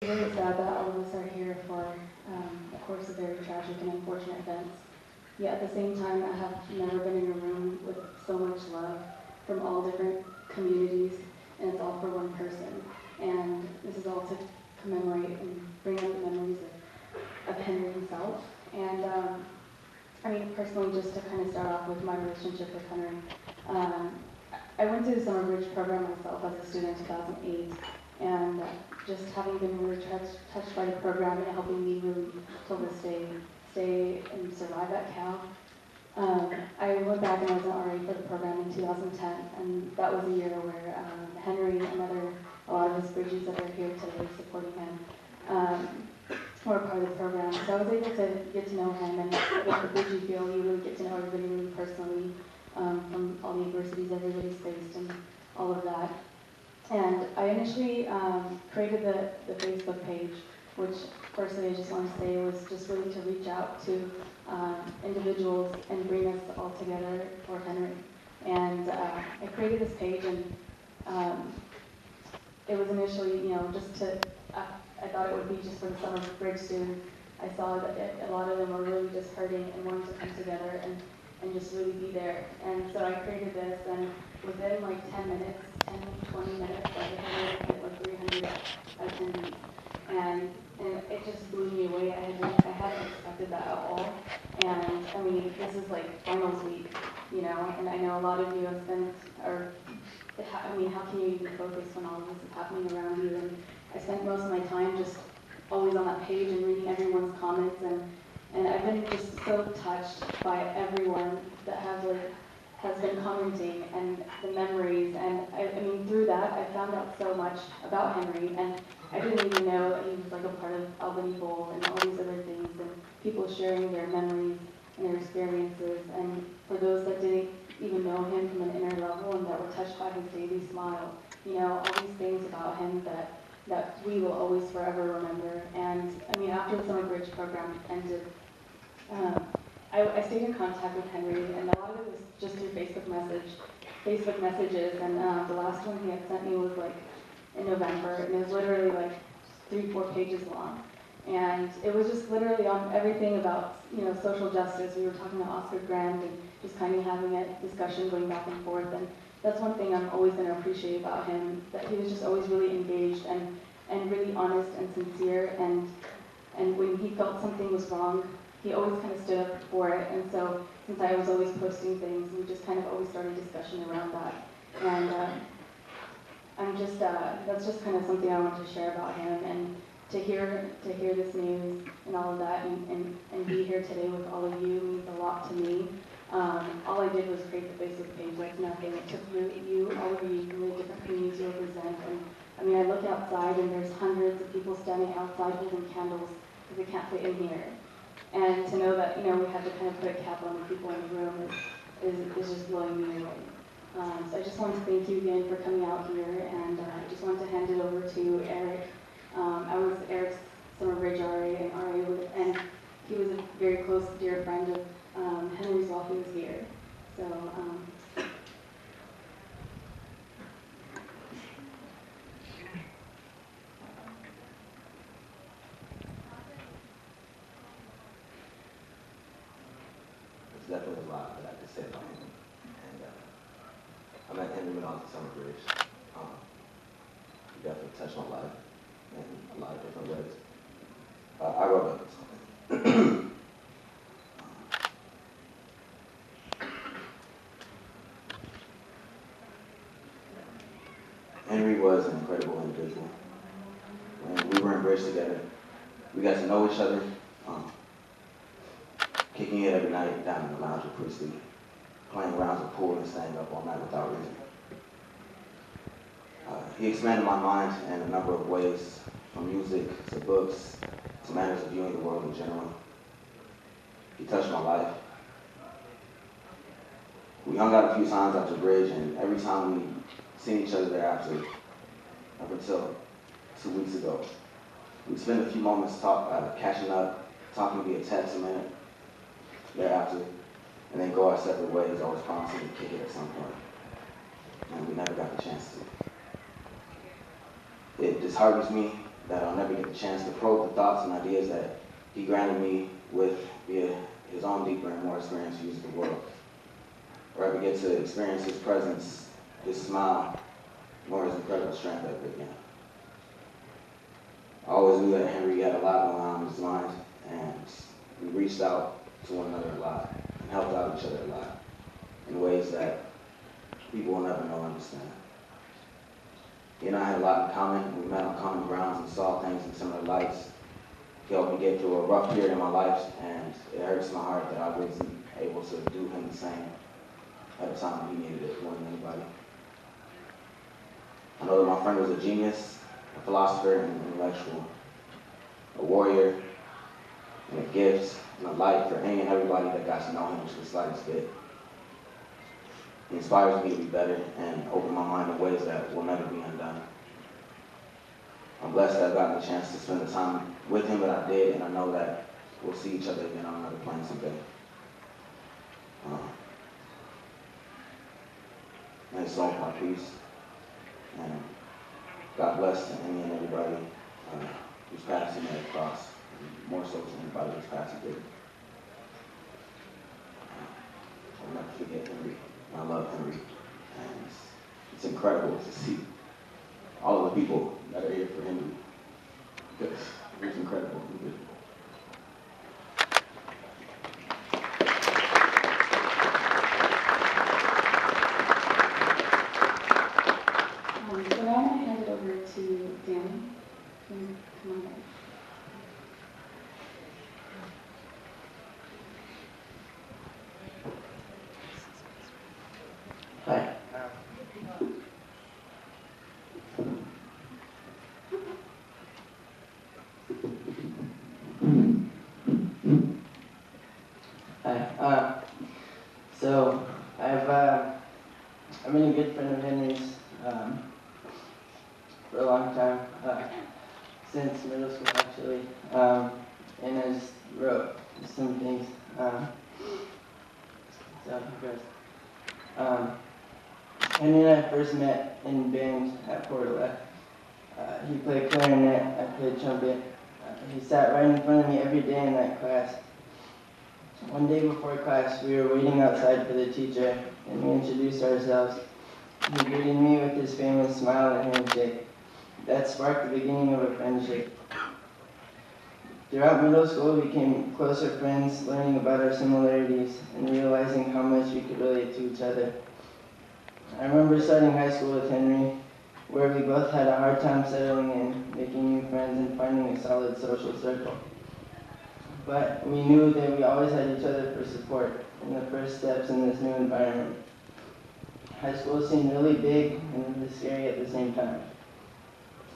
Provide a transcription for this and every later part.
really sad that all of us are here for, of course, a very tragic and unfortunate events. Yet at the same time, I have never been in a room with so much love from all different communities, and it's all for one person. And this is all to commemorate and bring up the memories of Henry himself. And I mean, personally, just to kind of start off with my relationship with Henry, I went through the summer bridge program myself as a student in 2008, and just having been really touched by the program and helping me really till this day stay and survive at Cal. I went back and I was an RA for the program in 2010, and that was a year where Henry and a lot of his bridges that are here today supporting him were part of the program. So I was able to get to know him, and with the bridge you feel, you really get to know everybody really personally, from all the adversities everybody's faced and all of that. And I initially created the Facebook page, which firstly I just want to say was just really to reach out to individuals and bring us all together for Henry. And I created this page, and it was initially, just to, I thought it would be just for the summer bridge students. I saw that a lot of them were really just hurting and wanting to come together and just really be there. And so I created this, and within like 10 minutes, 20 minutes, I had like 300 attendees. And it just blew me away. I hadn't expected that at all. And I mean, this is like finals week, and I know a lot of you have spent, I mean, how can you even focus when all of this is happening around you? And I spent most of my time just always on that page and reading everyone's comments, and I've been just so touched by everyone that has been commenting and the memories. And I mean, through that, I found out so much about Henry, and I didn't even know that he was like a part of Albany Bowl and all these other things, and people sharing their memories and their experiences. And for those that didn't even know him from an inner level and that were touched by his daily smile, all these things about him that we will always forever remember. And I mean, after the summer bridge program ended, I stayed in contact with Henry, and a lot of it was just through Facebook messages, and the last one he had sent me was like in November, and it was literally like 3-4 pages long. And it was just literally on everything about, social justice. We were talking about Oscar Grant and just kind of having a discussion going back and forth. And that's one thing I'm always going to appreciate about him, that he was just always really engaged and really honest and sincere. And when he felt something was wrong, he always kind of stood up for it. And so since I was always posting things, we just kind of always started discussion around that. And that's just kind of something I want to share about him. And to hear this news and all of that, and be here today with all of you means a lot to me. All I did was create the Facebook page like nothing. It took all of you from the different communities you represent. And I mean, I look outside and there's hundreds of people standing outside holding candles because they can't fit in here. And to know that, we had to kind of put a cap on the people in the room is just blowing me away. So I just want to thank you again for coming out here, and I just want to hand it over to Eric. I was Eric's summer bridge RA and he was a very close, dear friend of Henry's while he was here. So. There's definitely a lot that I could say about him. And I met Henry when I was at summer bridge. He definitely touched my life in a lot of different ways. I wrote up something. Henry was an incredible individual. When we were in bridge together, we got to know each other. Kicking it every night down in the lounge with Priestley, playing rounds of pool and staying up all night without reason. He expanded my mind in a number of ways, from music to books to manners of viewing the world in general. He touched my life. We hung out a few times after bridge, and every time we seen each other thereafter, up until 2 weeks ago, we'd spend a few moments catching up, talking via text a minute thereafter, and then go our separate ways, always promising to kick it at some point. And we never got the chance to. It disheartens me that I'll never get the chance to probe the thoughts and ideas that he granted me with via his own deeper and more experienced views of the world. Or ever get to experience his presence, his smile, nor his incredible strength ever again. I always knew that Henry had a lot going on in his mind, and we reached out to one another a lot and helped out each other a lot in ways that people will never know or understand. He and I had a lot in common. We met on common grounds and saw things in similar lights. He helped me get through a rough period in my life, and it hurts my heart that I wasn't able to do him the same at a time when he needed it more than anybody. I know that my friend was a genius, a philosopher, and an intellectual, a warrior, and a gift, and a light for any and everybody that got to know him to the slightest bit. He inspires me to be better and open my mind in ways that will never be undone. I'm blessed that I've gotten the chance to spend the time with him that I did, and I know that we'll see each other again on another plane someday. May his soul find peace. And God bless to any and everybody who's passed him at the cross, and more so to anybody who's passed it. I'll never forget Henry. I love Henry. And it's incredible to see all of the people that are here for Henry. Because it was incredible. So now I'm going to hand it over to Danny. Come on back. Hi. Hi. So I've been a good friend of Henry's for a long time, since middle school actually, and I just wrote some things. So here's. Henry and I first met in band at Portala. He played clarinet, I played trumpet. He sat right in front of me every day in that class. One day before class, we were waiting outside for the teacher, and we introduced ourselves. He greeted me with his famous smile and handshake. That sparked the beginning of a friendship. Throughout middle school, we became closer friends, learning about our similarities and realizing how much we could relate to each other. I remember starting high school with Henry, where we both had a hard time settling in, making new friends, and finding a solid social circle. But we knew that we always had each other for support in the first steps in this new environment. High school seemed really big and really scary at the same time.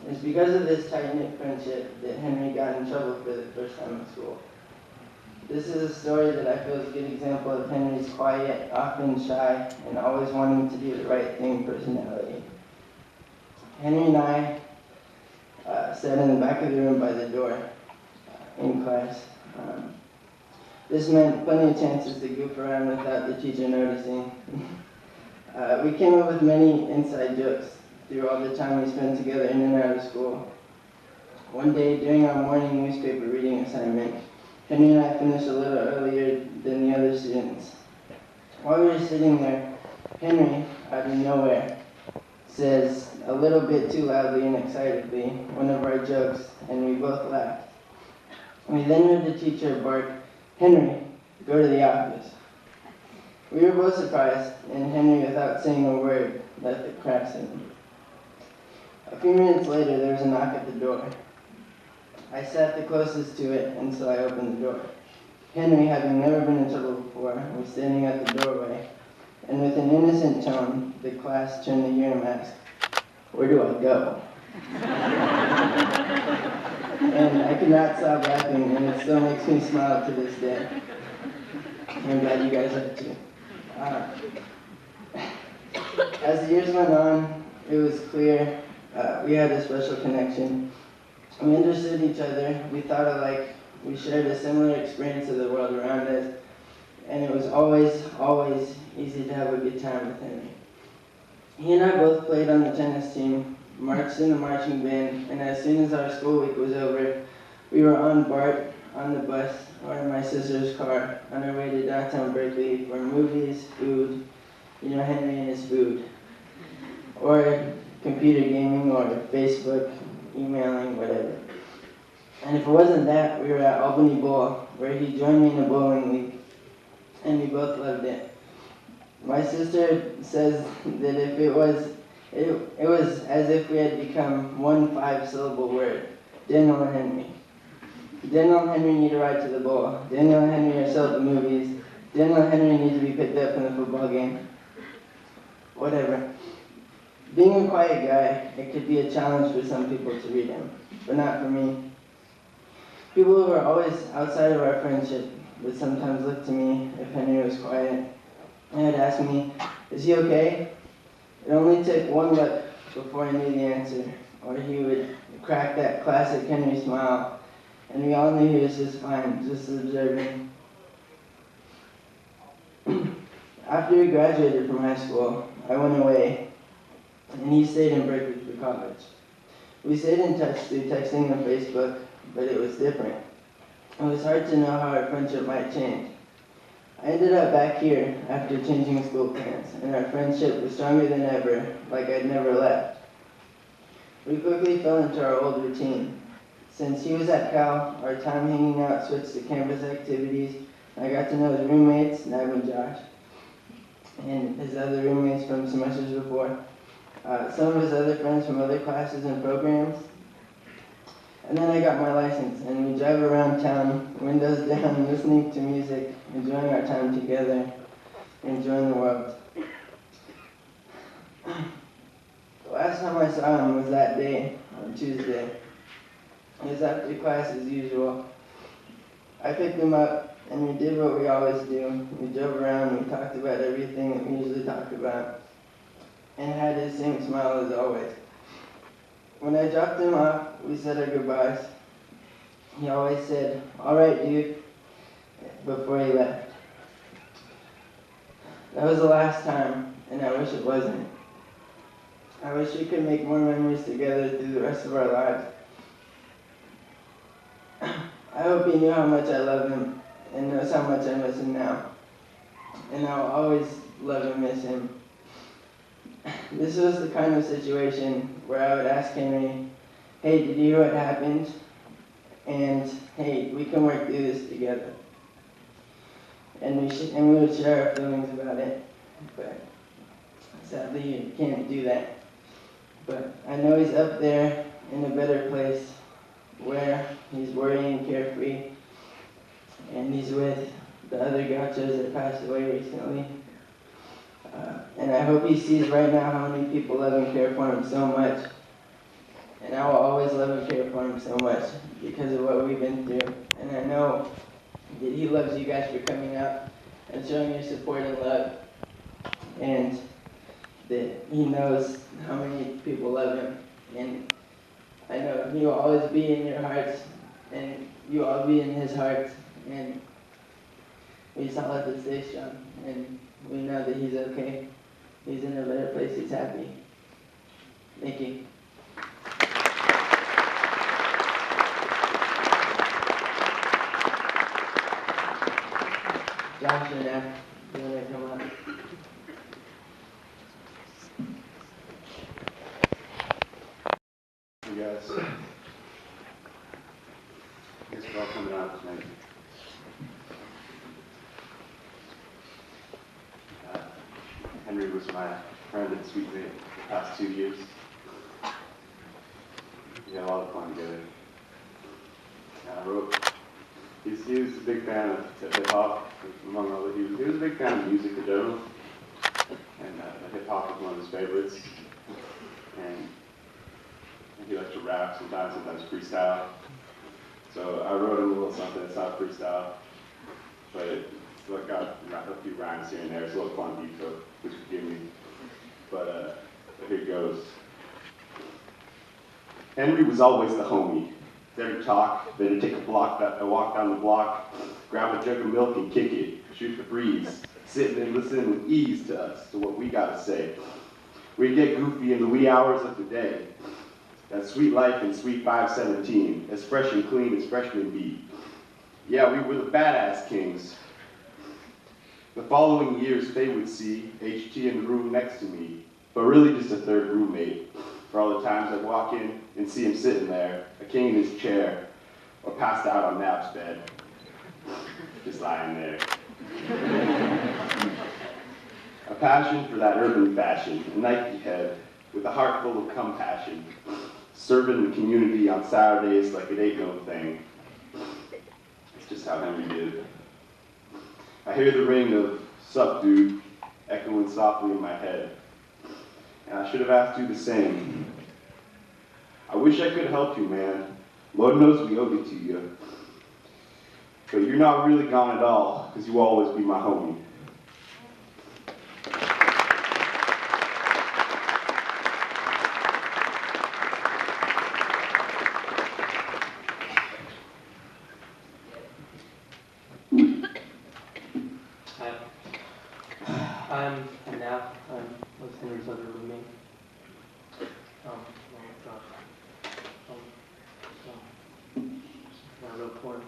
It's because of this tight-knit friendship that Henry got in trouble for the first time at school. This is a story that I feel is a good example of Henry's quiet, often shy, and always wanting to do the right thing personality. Henry and I sat in the back of the room by the door in class. This meant plenty of chances to goof around without the teacher noticing. We came up with many inside jokes through all the time we spent together in and out of school. One day, during our morning newspaper reading assignment, Henry and I finished a little earlier than the other students. While we were sitting there, Henry, out of nowhere, says, a little bit too loudly and excitedly, one of our jokes, and we both laughed. We then heard the teacher bark, "Henry, go to the office." We were both surprised, and Henry, without saying a word, let the cracks in. A few minutes later, there was a knock at the door. I sat the closest to it until I opened the door. Henry, having never been in trouble before, was standing at the doorway, and with an innocent tone, the class turned to hear him ask, "Where do I go?" And I could not stop laughing, and it still makes me smile to this day. I'm glad you guys are too. As the years went on, it was clear we had a special connection. We understood each other, we thought alike, we shared a similar experience of the world around us, and it was always, always easy to have a good time with Henry. He and I both played on the tennis team, marched in the marching band, and as soon as our school week was over, we were on BART, on the bus, or in my sister's car, on our way to downtown Berkeley for movies, food, you know, Henry and his food, or computer gaming, or Facebook, emailing, whatever. And if it wasn't that, we were at Albany Bowl, where he joined me in a bowling league, and we both loved it. My sister says that if it was as if we had become one 5-syllable word, Daniel and Henry. Daniel and Henry need a ride to the bowl. Daniel and Henry are still at the movies. Daniel and Henry need to be picked up in the football game. Whatever. Being a quiet guy, it could be a challenge for some people to read him, but not for me. People who are always outside of our friendship would sometimes look to me if Henry was quiet and would ask me, "Is he okay?" It only took one look before I knew the answer, or he would crack that classic Henry smile, and we all knew he was just fine, just observing. After we graduated from high school, I went away, and he stayed in Berkeley for college. We stayed in touch through texting and Facebook, but it was different. It was hard to know how our friendship might change. I ended up back here after changing school plans, and our friendship was stronger than ever, like I'd never left. We quickly fell into our old routine. Since he was at Cal, our time hanging out switched to campus activities. I got to know his roommates, Nab and Josh, and his other roommates from semesters before, some of his other friends from other classes and programs. And then I got my license, and we drive around town, windows down, listening to music, enjoying our time together, enjoying the world. The last time I saw him was that day, on Tuesday. It was after class as usual. I picked him up, and we did what we always do. We drove around, we talked about everything that we usually talk about, and had his same smile as always. When I dropped him off, we said our goodbyes. He always said, "All right, dude," before he left. That was the last time, and I wish it wasn't. I wish we could make more memories together through the rest of our lives. I hope he knew how much I love him, and knows how much I miss him now. And I will always love and miss him. This was the kind of situation where I would ask Henry, "Hey, did you hear what happened? And hey, we can work through this together." And we would share our feelings about it. But sadly, you can't do that. But I know he's up there in a better place where he's worrying carefree, and he's with the other gauchos that passed away recently. And I hope he sees right now how many people love and care for him so much. And I will always love and care for him so much because of what we've been through. And I know that he loves you guys for coming out and showing your support and love. And that he knows how many people love him. And I know he will always be in your hearts, and you all be in his heart. And we just all have to stay strong. And we know that he's okay. He's in a better place. He's happy. Thank you. Josh and F, do you want to come up? Hey guys. Thanks for all coming out tonight. Henry was my friend at Sweet Day the past 2 years. We had a lot of fun together. He was a big fan of hip hop, among other. He was a big fan of music in general, and hip hop was one of his favorites. And he liked to rap sometimes freestyle. So I wrote him a little something. It's not freestyle, but I got a few rhymes here and there. It's a little clunky, so please forgive me. But here it goes. Henry was always the homie. There to talk, then to take a walk down the block, grab a jug of milk and kick it, shoot the breeze, sit and listen with ease to us, to what we gotta say. We get goofy in the wee hours of the day. That sweet life in Sweet 517, as fresh and clean as freshmen be. Yeah, we were the badass kings. The following years, they would see HT in the room next to me, but really just a third roommate. For all the times I'd walk in and see him sitting there, a king in his chair, or passed out on Nap's bed, just lying there. A passion for that urban fashion, a Nike head with a heart full of compassion, serving the community on Saturdays like it ain't no thing. It's just how Henry did. I hear the ring of "Sup, dude" echoing softly in my head, and I should have asked you the same. I wish I could help you, man. Lord knows we owed it to you. But you're not really gone at all, because you always be my homie. I'm Nap. I was Henry's other roommate. I wrote for him.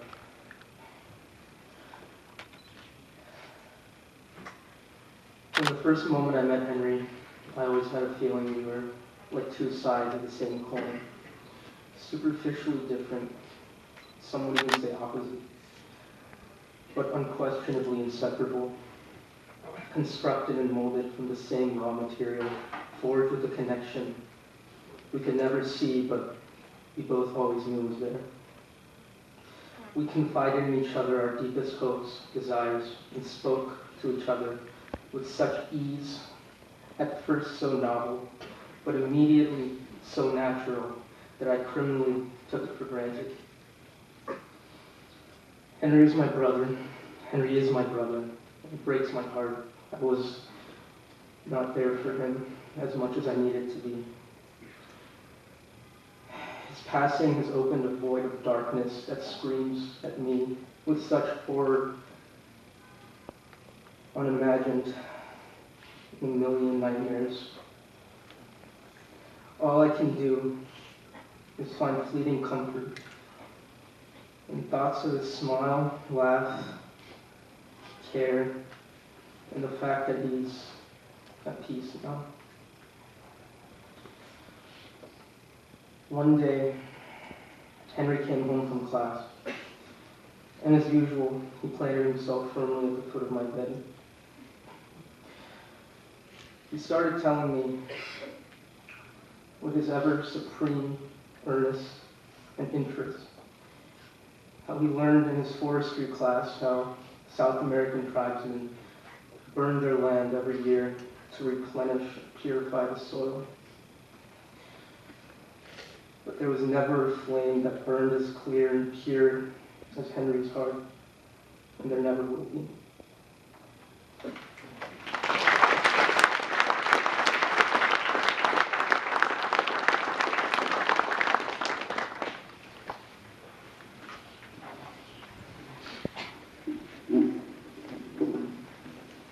From the first moment I met Henry, I always had a feeling we were like two sides of the same coin. Superficially different, some would even say opposite, but unquestionably inseparable. Constructed and molded from the same raw material, forged with a connection we could never see, but we both always knew was there. We confided in each other our deepest hopes, desires, and spoke to each other with such ease, at first so novel, but immediately so natural that I criminally took it for granted. Henry is my brother. Henry is my brother. It breaks my heart. I was not there for him as much as I needed to be. His passing has opened a void of darkness that screams at me with such horror, unimagined in a million nightmares. All I can do is find fleeting comfort in thoughts of his smile, laugh, care, and the fact that he's at peace now. One day, Henry came home from class, and as usual, he planted himself firmly at the foot of my bed. He started telling me, with his ever supreme earnest and interest, how he learned in his forestry class how South American tribesmen burn their land every year to replenish and purify the soil. But there was never a flame that burned as clear and pure as Henry's heart, and there never will be.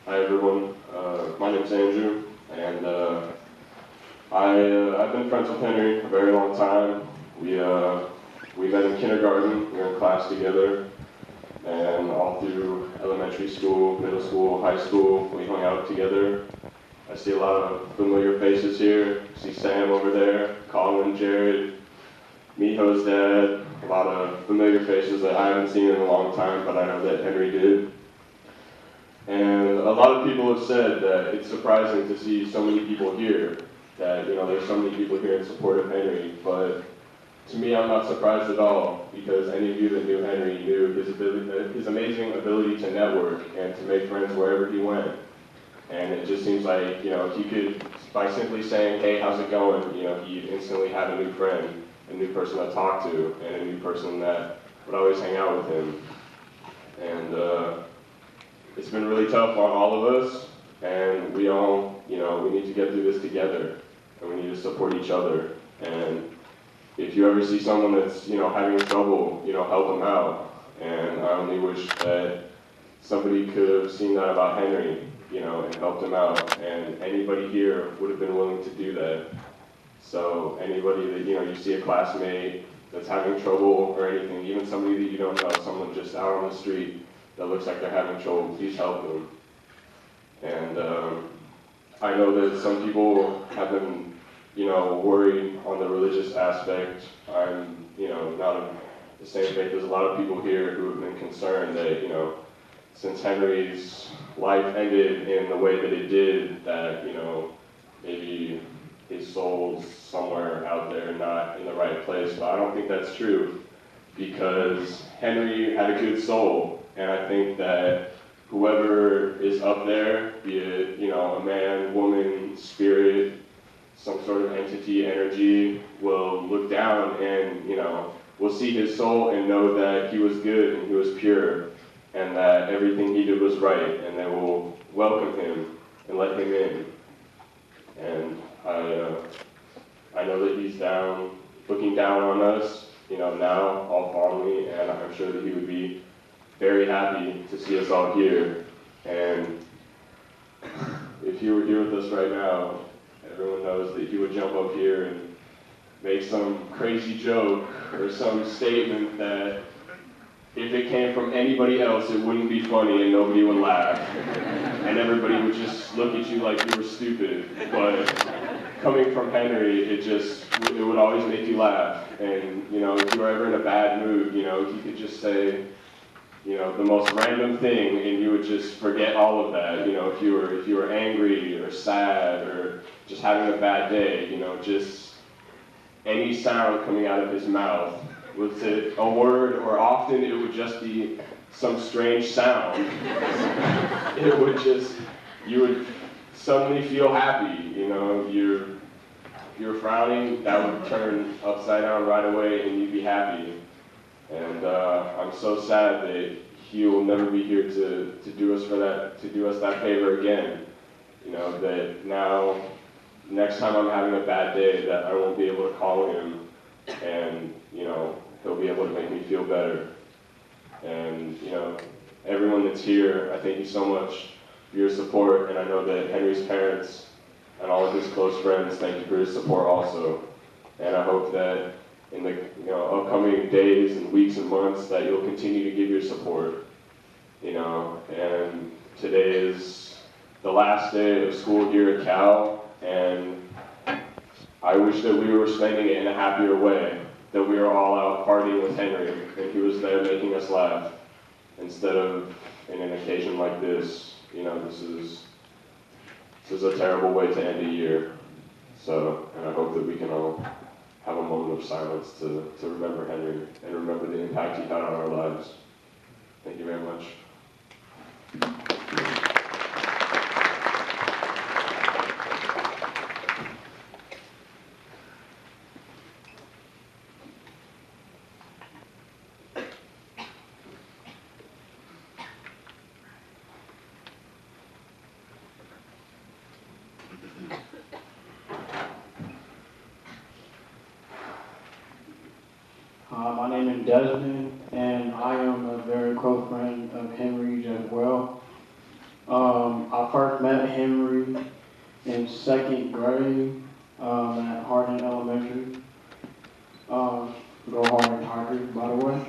Hi everyone, my name's Andrew, and I've been friends with Henry a very long time. We met in kindergarten, we were in class together, and all through elementary school, middle school, high school, we hung out together. I see a lot of familiar faces here. I see Sam over there, Colin, Jared, Miho's dad, a lot of familiar faces that I haven't seen in a long time, but I know that Henry did. And a lot of people have said that it's surprising to see so many people here, that, you know, there's so many people here in support of Henry, but to me, I'm not surprised at all, because any of you that knew Henry knew his amazing ability to network and to make friends wherever he went. And it just seems like, you know, he could, by simply saying, hey, how's it going, you know, he'd instantly have a new friend, a new person to talk to, and a new person that would always hang out with him. And it's been really tough on all of us, and we all, you know, we need to get through this together, and we need to support each other. And if you ever see someone that's, you know, having trouble, you know, help them out. And I only wish that somebody could have seen that about Henry, you know, and helped him out. And anybody here would have been willing to do that. So anybody that, you know, you see a classmate that's having trouble or anything, even somebody that you don't know, someone just out on the street that looks like they're having trouble, please help them. And I know that some people have been, you know, worried on the religious aspect. I'm, you know, not of the same faith as a lot of people here who have been concerned that, you know, since Henry's life ended in the way that it did, that, you know, maybe his soul's somewhere out there, not in the right place. But I don't think that's true, because Henry had a good soul, and I think that whoever is up there, be it, you know, a man, woman, spirit, some sort of entity, energy, will look down and, you know, will see his soul and know that he was good and he was pure, and that everything he did was right, and they will welcome him and let him in. And I know that he's down, looking down on us, you know, now, all fondly, and I'm sure that he would be very happy to see us all here. And if he were here with us right now, everyone knows that he would jump up here and make some crazy joke or some statement that if it came from anybody else, it wouldn't be funny and nobody would laugh. And everybody would just look at you like you were stupid. But coming from Henry, it would always make you laugh. And, you know, if you were ever in a bad mood, you know, he could just say, you know, the most random thing, and you would just forget all of that. You know, if you were angry or sad or just having a bad day, you know, just any sound coming out of his mouth, was it a word, or often it would just be some strange sound. It would just, you would suddenly feel happy. You know, you're frowning, that would turn upside down right away, and you'd be happy. And I'm so sad that he will never be here to do us that favor again. You know, that now, next time I'm having a bad day, that I won't be able to call him, and, you know, he'll be able to make me feel better. And, you know, everyone that's here, I thank you so much for your support, and I know that Henry's parents and all of his close friends thank you for your support also. And I hope that in the, you know, upcoming days and weeks and months that you'll continue to give your support. You know, and today is the last day of school here at Cal, and I wish that we were spending it in a happier way, that we were all out partying with Henry, and he was there making us laugh, instead of in an occasion like this. You know, this is a terrible way to end a year. So, and I hope that we can all have a moment of silence to remember Henry and remember the impact he had on our lives. Thank you very much. My name is Desmond, and I am a very close friend of Henry's as well. I first met Henry in second grade at Hardin Elementary. Go Hardin Tigers, by the way.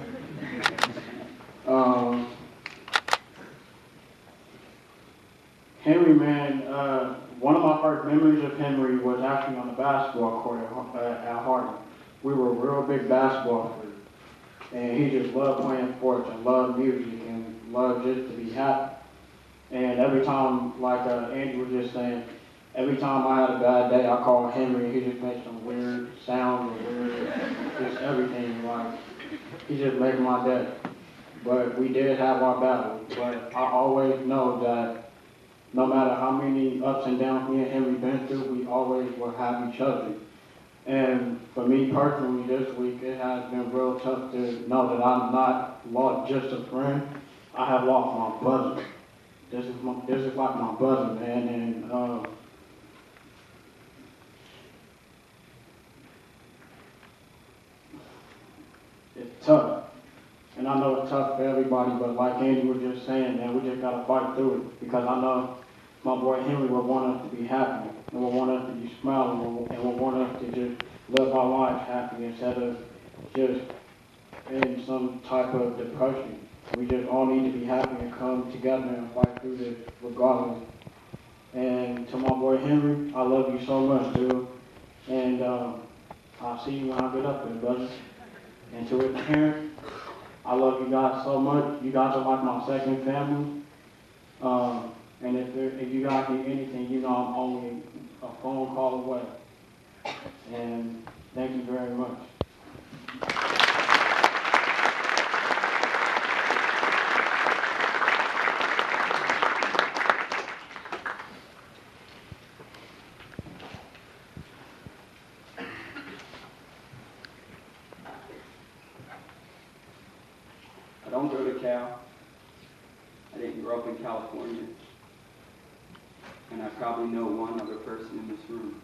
Henry, man, one of my first memories of Henry was actually on the basketball court at Hardin. We were real big basketball players, and he just loved playing sports and loved music and loved just to be happy. And every time, like Andy was just saying, every time I had a bad day, I called Henry, and he just made some weird sounds or weird, just everything. Like, he just made my day. But we did have our battles. But I always know that no matter how many ups and downs me and Henry been through, we always will have each other. And for me personally, this week, it has been real tough to know that I'm not lost just a friend. I have lost my brother. This is like my brother, man, and it's tough. And I know it's tough for everybody, but like Andy was just saying, man, we just gotta fight through it, because I know my boy Henry would want us to be happy, and would want us to be smiling, and would want us to just live our lives happy instead of just in some type of depression. We just all need to be happy and come together and fight through this regardless. And to my boy Henry, I love you so much, dude. And I'll see you when I get up there, brother. And to his parents, I love you guys so much. You guys are like my second family. And if you guys need anything, you know I'm only a phone call away. And thank you very much. I don't go to Cal. I didn't grow up in California. And I probably know one other person in this room.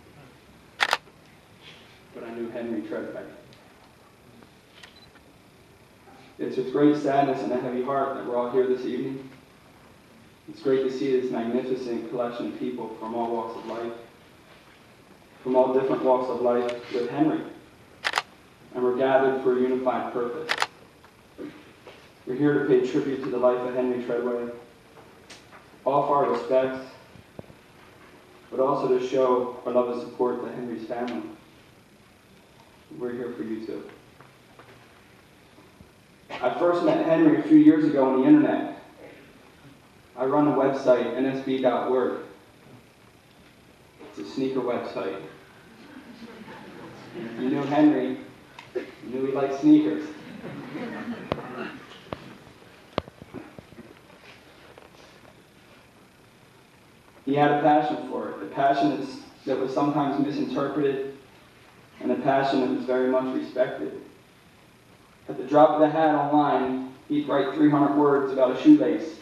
But I knew Henry Treadway. It's with great sadness and a heavy heart that we're all here this evening. It's great to see this magnificent collection of people from all walks of life, from all different walks of life with Henry. And we're gathered for a unified purpose. We're here to pay tribute to the life of Henry Treadway, offer our respects, but also to show our love and support to Henry's family. We're here for you too. I first met Henry a few years ago on the internet. I run a website, nsb.org. It's a sneaker website. If you knew Henry, you knew he liked sneakers. He had a passion for it, a passion that was sometimes misinterpreted, and a passion that was very much respected. At the drop of the hat online, he'd write 300 words about a shoelace.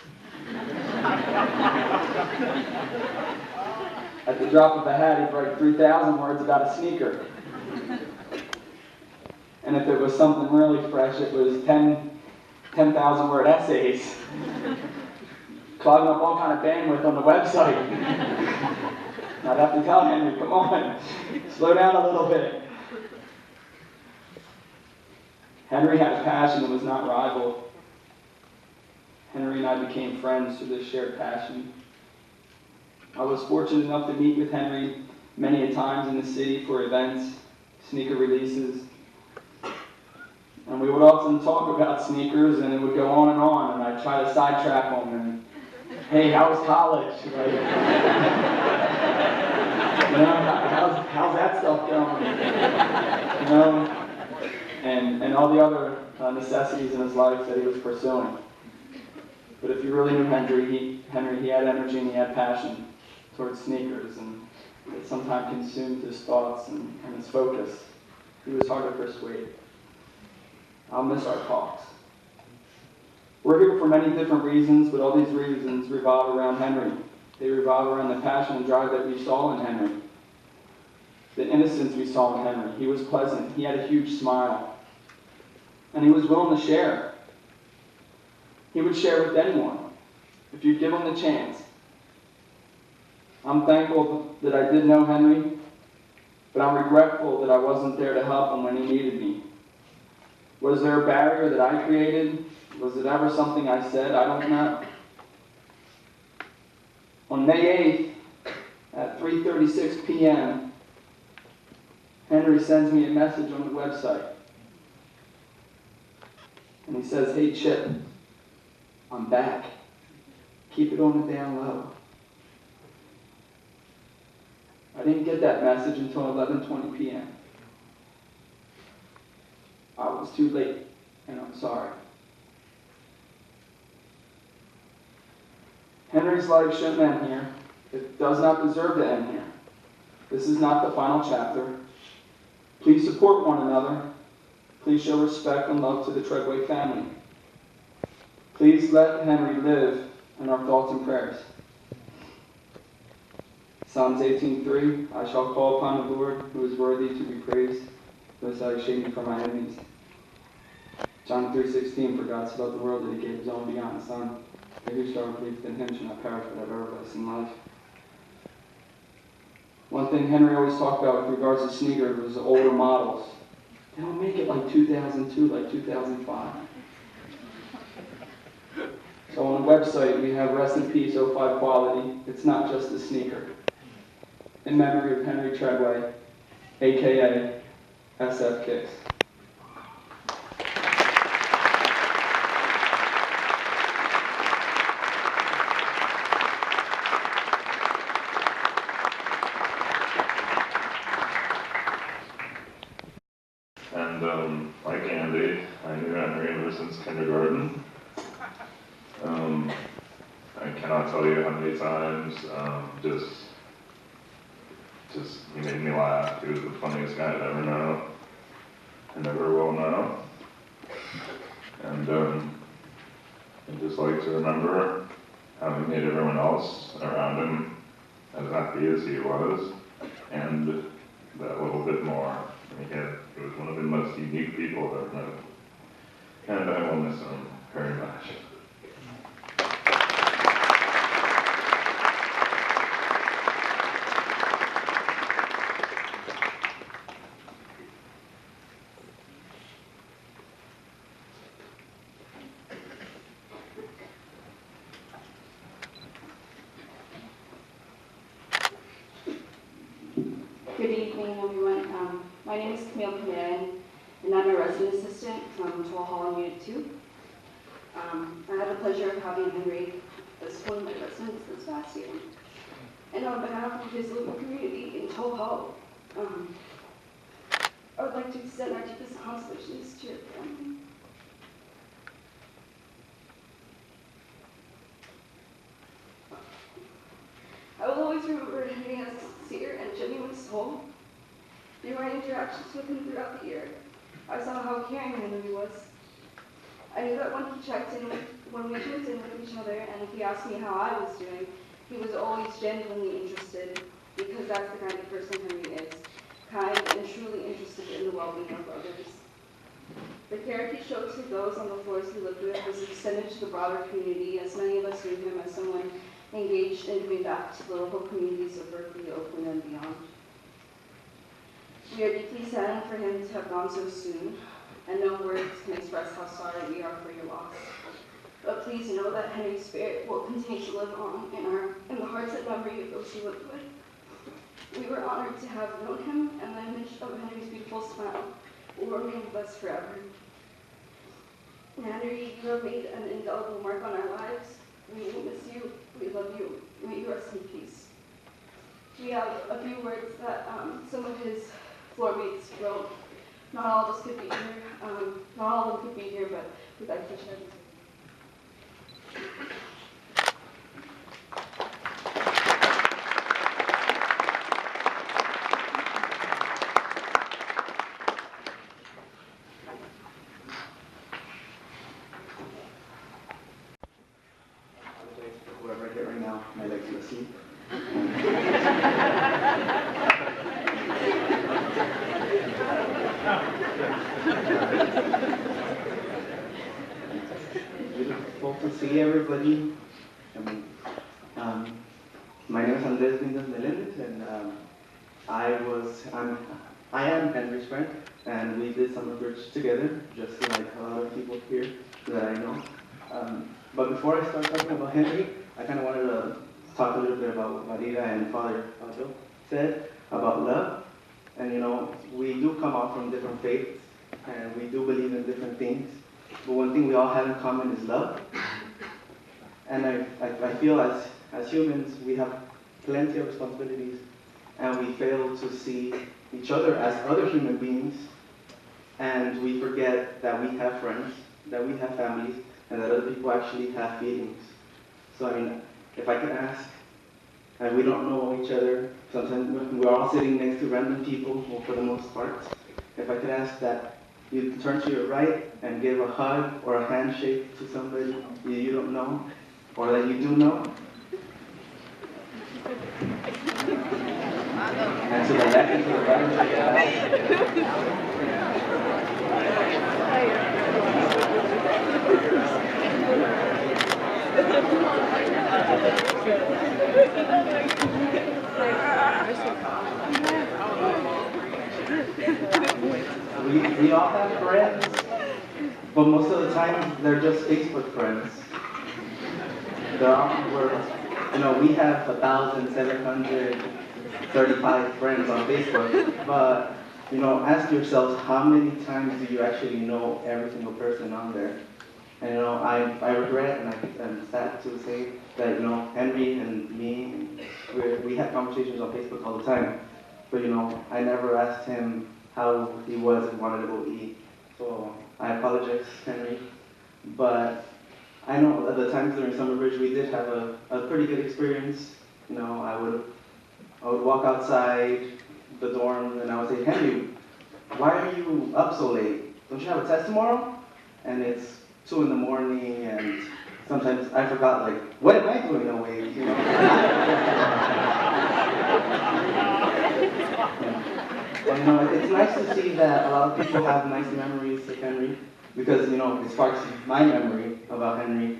At the drop of a hat, he'd write 3,000 words about a sneaker. And if it was something really fresh, it was 10,000 word essays. Clogging up all kind of bandwidth on the website. I'd have to tell Henry, come on, slow down a little bit. Henry had a passion that was not rivaled. Henry and I became friends through this shared passion. I was fortunate enough to meet with Henry many a times in the city for events, sneaker releases. And we would often talk about sneakers, and it would go on, and I'd try to sidetrack him. And, hey, how was college? Like, you know, how's that stuff going? You know, and all the other necessities in his life that he was pursuing. But if you really knew Henry, he had energy and he had passion towards sneakers, and it sometimes consumed his thoughts and his focus. He was hard to persuade. I'll miss our talks. We're here for many different reasons, but all these reasons revolve around Henry. They revolve around the passion and drive that we saw in Henry. The innocence we saw in Henry. He was pleasant. He had a huge smile. And he was willing to share. He would share with anyone, if you'd give him the chance. I'm thankful that I did know Henry, but I'm regretful that I wasn't there to help him when he needed me. Was there a barrier that I created? Was it ever something I said? I don't know. On May 8th, at 3:36 p.m., Henry sends me a message on the website. And he says, hey Chip, I'm back. Keep it on the down low. I didn't get that message until 11:20 p.m. I was too late, and I'm sorry. Henry's life shouldn't end here. It does not deserve to end here. This is not the final chapter. Please support one another. Please show respect and love to the Treadway family. Please let Henry live in our thoughts and prayers. Psalms 18:3, I shall call upon the Lord, who is worthy to be praised, who has shade me from my enemies. John 3:16, for God so loved the world that he gave his own begotten Son, that whosoever believeth in him shall not perish but have everlasting life. One thing Henry always talked about with regards to sneakers was the older models. They don't make it like 2002, like 2005. So on the website, we have Rest in Peace 05 Quality. It's not just a sneaker. In memory of Henry Treadway, a.k.a. SF Kicks. And like Andy, I knew Henry ever since kindergarten. I cannot tell you how many times just he made me laugh. He was the funniest guy I've ever known and ever will know. And I just like to remember how he made everyone else around him as happy as he was, and that little bit more. He was one of the most unique people I've ever met, and I will miss him very much. Good evening, everyone. My name is Cal.mpg, and I'm a resident assistant from Toll Hall Unit 2. I had the pleasure of having Henry as one of my residents this past year. And on behalf of his local community in Toll Hall, I would like to extend our deepest condolences to your family. I will always remember Henry as a sincere and genuine soul. Through my interactions with him throughout the year, I saw how caring Henry was. I knew that when we checked in with each other, and if he asked me how I was doing, he was always genuinely interested, because that's the kind of person Henry is, kind and truly interested in the well-being of others. The care he showed to those on the floors he lived with was extended to the broader community, as many of us knew him as someone engaged in giving back to the local communities of Berkeley, Oakland, and beyond. We are deeply saddened for him to have gone so soon, and no words can express how sorry we are for your loss. But please know that Henry's spirit will continue to live on in the hearts and memory of those he lived with. We were honored to have known him, and the image of Henry's beautiful smile will remain with us forever. Henry, you have made an indelible mark on our lives. We will miss you. We love you. May you rest in peace. We have a few words that some of his floor mates wrote. Not all of us could be here. Not all of them could be here, but we'd like to share these. Whoever I get right now, my legs are asleep. Beautiful to see everybody. My name is Andres Vindas Melendez, and I am Henry's friend, and we did summer bridge together, just like a lot of people here that I know. But before I start talking about Henry, I kind of wanted to talk a little bit about what Maria and Father Joe said about love. And you know, we do come out from different faiths, and we do believe in different things. But one thing we all have in common is love. And I feel as humans, we have plenty of responsibilities, and we fail to see each other as other human beings, and we forget that we have friends, that we have families, and that other people actually have feelings. So I mean, if I could ask, and we don't know each other, sometimes we're all sitting next to random people, well, for the most part. If I could ask that you turn to your right and give a hug or a handshake to somebody you don't know, or that you do know. And to the left and to the right. we all have friends, but most of the time they're just Facebook friends. We have 1,735 friends on Facebook, but ask yourselves how many times do you actually know every single person on there? And I regret and I'm sad to say that Henry and me, we have conversations on Facebook all the time, but I never asked him how he was and wanted to go eat. So I apologize, Henry, but I know at the times during summer bridge we did have a pretty good experience. I would walk outside the dorm and I would say, Henry, why are you up so late? Don't you have a test tomorrow? And it's 2 in the morning and sometimes I forgot, like, what am I doing awake? It's nice to see that a lot of people have nice memories of Henry because, it sparks my memory about Henry.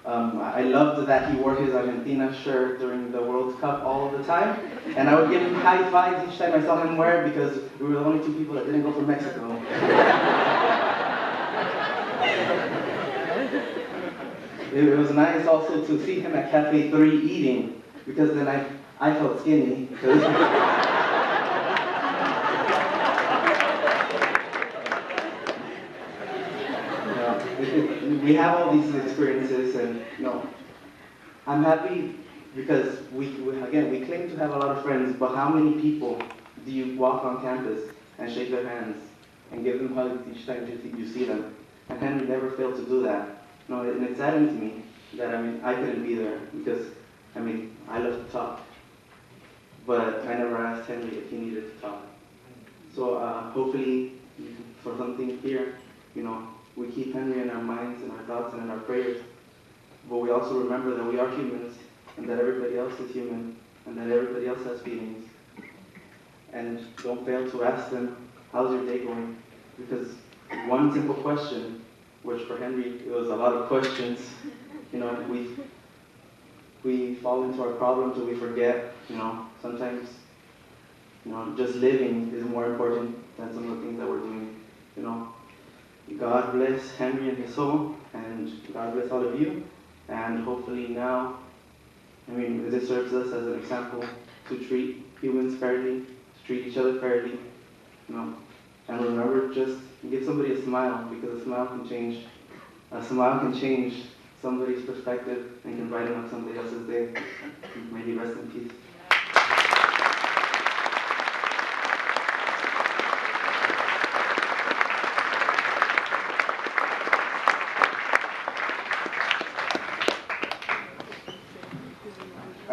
I loved that he wore his Argentina shirt during the World Cup all the time, and I would give him high fives each time I saw him wear it because we were the only 2 people that didn't go for Mexico. It was nice also to see him at Cafe 3 eating, because then I felt skinny. We have all these experiences, and I'm happy because we claim to have a lot of friends, but how many people do you walk on campus and shake their hands and give them hugs each time you see them? And Henry never failed to do that. And it saddens me that I couldn't be there because I love to talk, but I never asked Henry if he needed to talk. So hopefully for something here, we keep Henry in our minds and our thoughts and in our prayers, but we also remember that we are humans and that everybody else is human and that everybody else has feelings. And don't fail to ask them, how's your day going? Because one simple question, which for Henry it was a lot of questions, we fall into our problems and we forget, sometimes, just living is more important than some of the things that we're doing, God bless Henry and his soul, and God bless all of you. And hopefully now, this serves us as an example to treat humans fairly, to treat each other fairly, and remember, just give somebody a smile, because a smile can change somebody's perspective and can brighten up somebody else's day. May he rest in peace.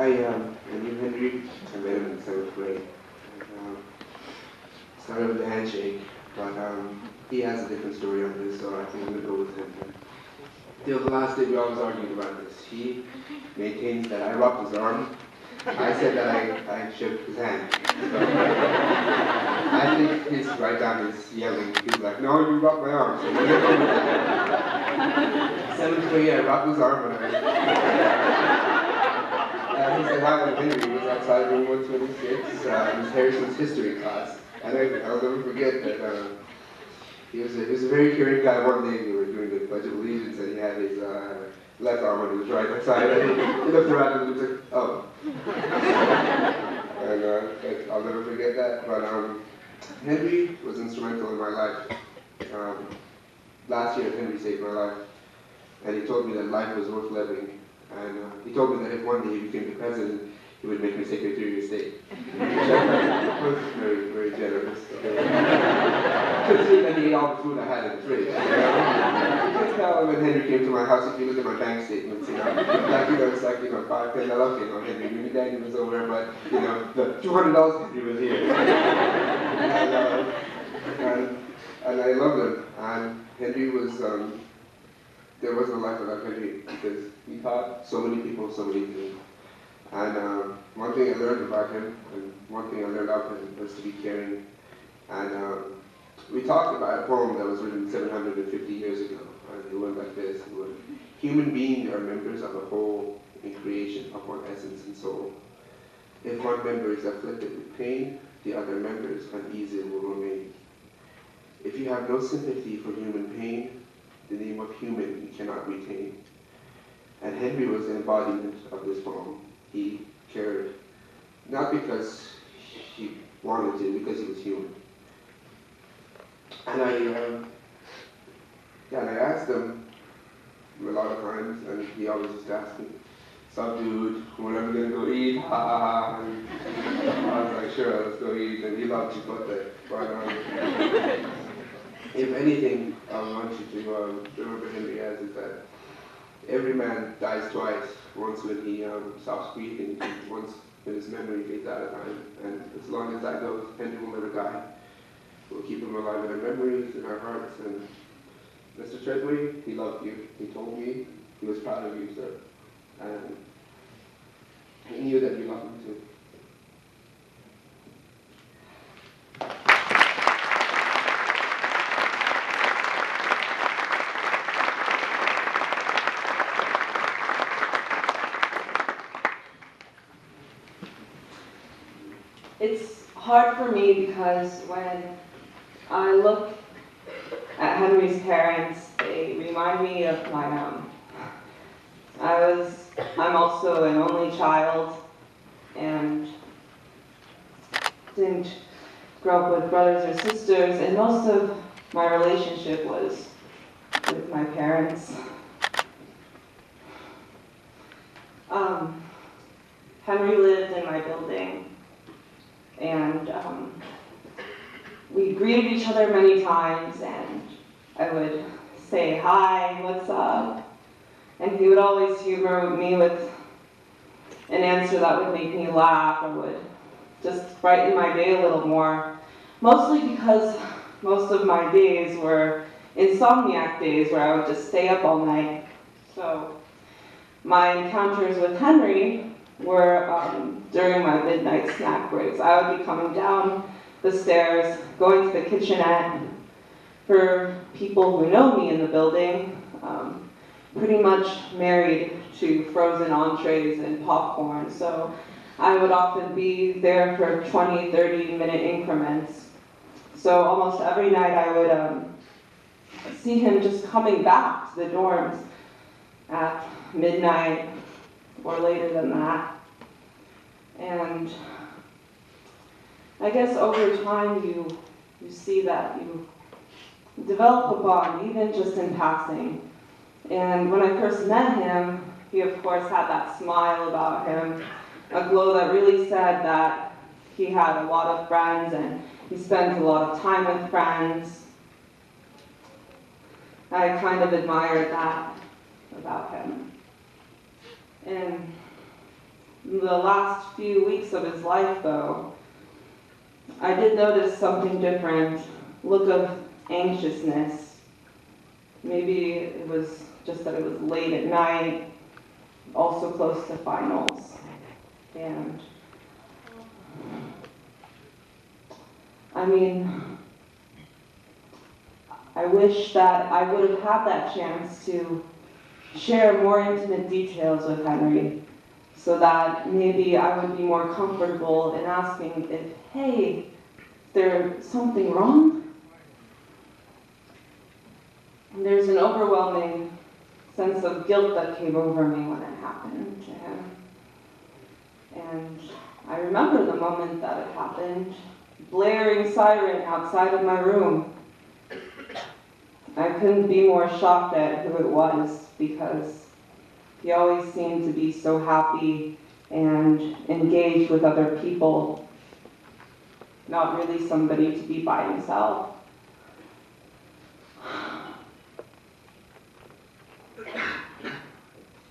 I knew Henry. I met him in 7th grade. Started with the handshake, but he has a different story on this, so I think I'm going to go with him. Till the last day, we always argued about this. He maintains that I rocked his arm. I said that I shook his hand. So, I think his right arm is yelling. He's like, no, you rocked my arm. So we're going to go with that. 7th grade, I rocked his arm, and he said, hi, I'm Henry. He was outside room 126. It was Harrison's history class. And I'll never forget that he was a very caring guy. One day we were doing the Pledge of Allegiance and he had his left arm on his right side. And he looked around and was like, oh. And I'll never forget that. But Henry was instrumental in my life. Last year, Henry saved my life. And he told me that life was worth living. And he told me that if one day he became the president, he would make me Secretary of State. It was very, very generous. Considering that he ate all the food I had in the fridge. You can tell when Henry came to my house, if you look at my bank statements, it's like, $5, $10, Henry. Maybe Danny was over, but, the $200 Henry was here. And I loved him. And Henry was, there was no life without Henry, because he taught so many people so many things. And one thing I learned about him, and one thing I learned of him, was to be caring. And we talked about a poem that was written 750 years ago. And it went like this. It went, human beings are members of a whole in creation of one essence and soul. If one member is afflicted with pain, the other members uneasy will remain. If you have no sympathy for human pain, the name of human you cannot retain. And Henry was the embodiment of this poem. He cared, not because he wanted to, because he was human. And I asked him a lot of times, and he always just asked me, "Sup, dude, when are we gonna go eat? Ha ha ha." And I was like, "Sure, let's go eat." And he loved chipotle. But if anything, I want you to remember Henry as is that every man dies twice. Once when he stops breathing, and once when his memory fades out of time. And as long as that goes, Henry will never die. We'll keep him alive in our memories, in our hearts. And Mr. Treadway, he loved you. He told me he was proud of you, sir. And he knew that you loved him too. It's hard for me because when I look at Henry's parents, they remind me of my own. I'm also an only child and didn't grow up with brothers or sisters, and most of my relationship was with my parents. Henry lived in my building, and we greeted each other many times, and I would say, "Hi, what's up?" And he would always humor me with an answer that would make me laugh or would just brighten my day a little more. Mostly because most of my days were insomniac days where I would just stay up all night. So my encounters with Henry were during my midnight snack breaks. I would be coming down the stairs, going to the kitchenette. For people who know me in the building, pretty much married to frozen entrees and popcorn. So I would often be there for 20, 30-minute increments. So almost every night I would see him just coming back to the dorms at midnight or later than that. And I guess over time you see that you develop a bond, even just in passing. And when I first met him, he of course had that smile about him, a glow that really said that he had a lot of friends and he spent a lot of time with friends. I kind of admired that about him. In the last few weeks of his life, though, I did notice something different, look of anxiousness. Maybe it was just that it was late at night, also close to finals. And I mean, I wish that I would have had that chance to share more intimate details with Henry so that maybe I would be more comfortable in asking if, "Hey, is there something wrong?" And there's an overwhelming sense of guilt that came over me when it happened to him. And I remember the moment that it happened, blaring siren outside of my room. I couldn't be more shocked at who it was because he always seemed to be so happy and engaged with other people, not really somebody to be by himself.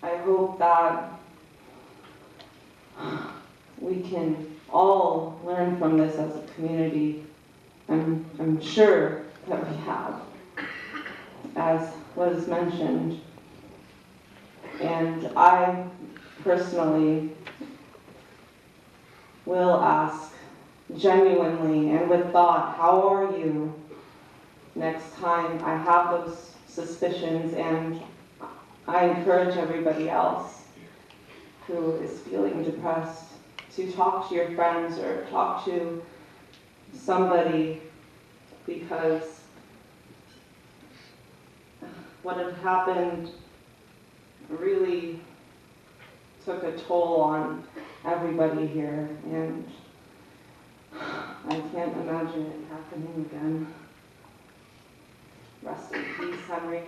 I hope that we can all learn from this as a community. I'm sure that we have, as was mentioned. And I personally will ask genuinely and with thought, "How are you?" next time I have those suspicions, and I encourage everybody else who is feeling depressed to talk to your friends or talk to somebody, because what had happened really took a toll on everybody here, and I can't imagine it happening again. Rest in peace, Henry.